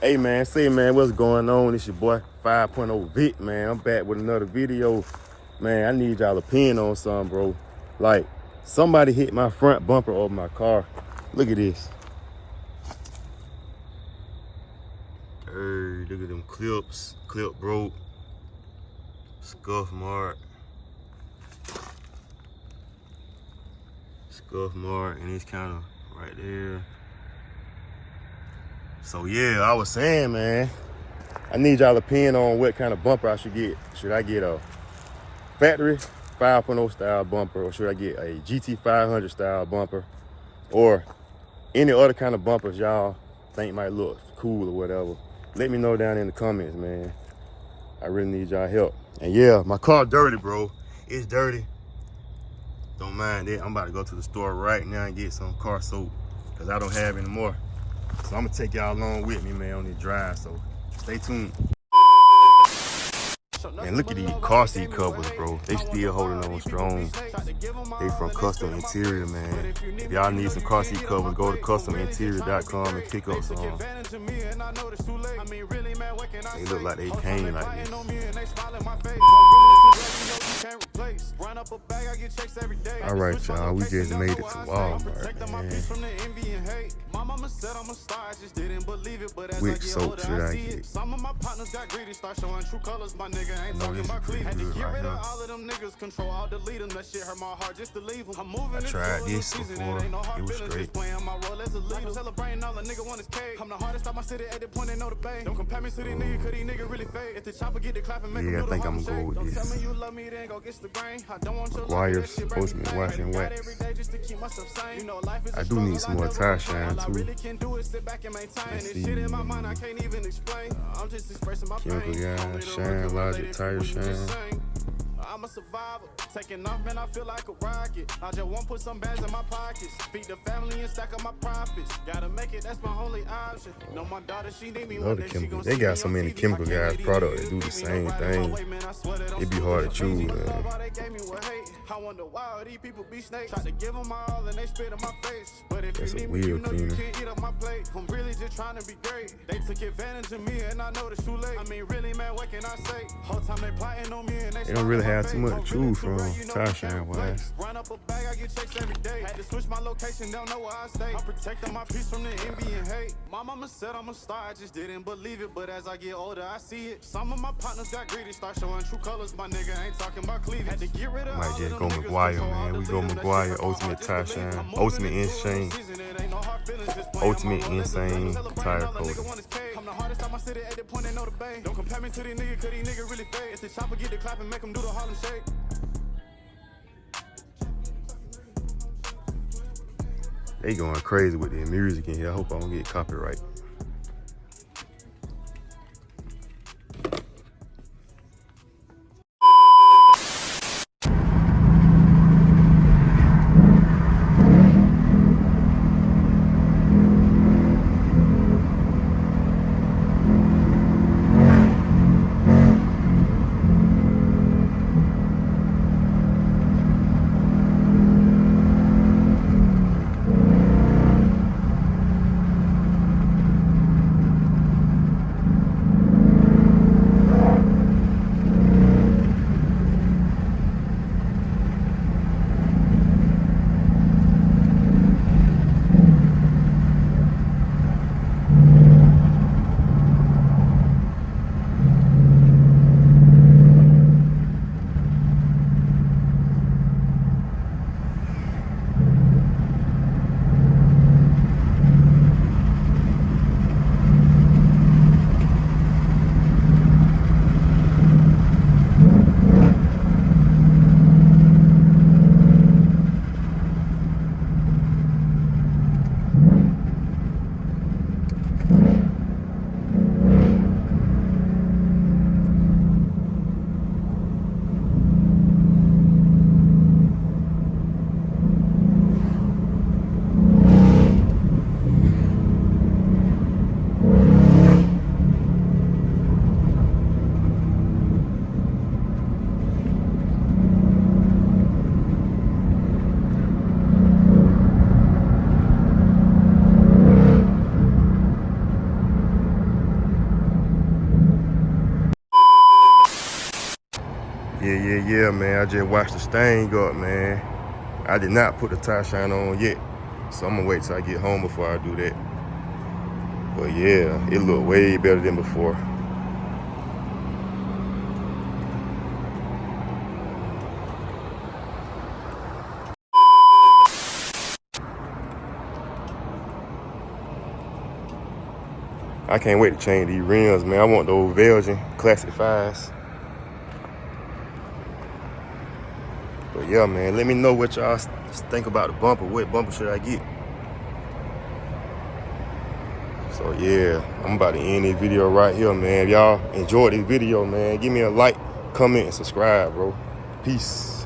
Hey man, say man, what's going on? It's your boy 5.0 Vic, man. I'm back with another video. Man, I need y'all opinion on something, bro. Like, somebody hit my front bumper of my car. Look at this. Hey, look at them clips. Clip broke. Scuff mark. Scuff mark, and it's kind of right there. So yeah, I was saying, man, I need y'all opinion on what kind of bumper I should get. Should I get a factory 5.0 style bumper, or should I get a GT500 style bumper, or any other kind of bumpers y'all think might look cool or whatever? Let me know down in the comments, man. I really need y'all help. And yeah, my car dirty, bro. It's dirty. Don't mind it. I'm about to go to the store right now and get some car soap because I don't have any more. So I'm gonna take y'all along with me, man, on this drive, so stay tuned. Man, look at these car seat covers, bro. They still holding on strong. They from Custom Interior, man. If y'all need some car seat covers, go to custominterior.com and pick up some. They look like they came like this. All right, y'all, we just made it to Walmart, man. Which soap should I get? I know this is pretty good right now. I tried this before, it was great. Yeah, I think I'm gonna go with this. McGuire's Ultimate Wash and Wax. I do need some more tire shine too. Let's see. Chemical guys, shine, logic, tire shine. I'm a survivor, taking off, man, I feel like a rocket. I just want to put some bands in my pockets, feed the family and stack up my profits. Gotta make it, that's my only option. No, my daughter, she need me one day, she gonna they got so many chemical guys products that do the same thing. It be hard to choose, man. I wonder why these people be snakes. Try to give them all and they spit in my face. But if that's you need me, you know you can't eat up my plate. I'm really just trying to be great. They took advantage of me and I know it's too late. I mean, really, man, what can I say? Whole time they plotting on me and they don't really have too much to choose from tire shine wise. Run up a bag, I get checks every day. Had to switch my location, don't know where I stay. I'm protecting my peace from the envy and hate. My mama said I'm a star, I just didn't believe it. But as I get older, I see it. Some of my partners got greedy, start showing true colors. My nigga ain't talking about cleavage. Had to get rid of might just go McGuire, man. We go McGuire, Ultimate Tire Shine, Ultimate Insane, Ultimate Insane Tire Coating. I'm the hardest time I sit at the point they know the bay. Don't compare me to these niggas, cause these niggas really fake. It's the chopper, get the clap and make them do the Harlem shake. They going crazy with their music in here. I hope I don't get copyright. Yeah, man. I just washed the stain up, man. I did not put the tire shine on yet. So I'm gonna wait till I get home before I do that. But yeah, it looked way better than before. I can't wait to change these rims, man. I want those Belgian Classic 5s. But yeah, man, let me know what y'all think about the bumper. What bumper should I get? So yeah, I'm about to end this video right here, man. If y'all enjoyed this video, man, give me a like, comment, and subscribe, bro. Peace.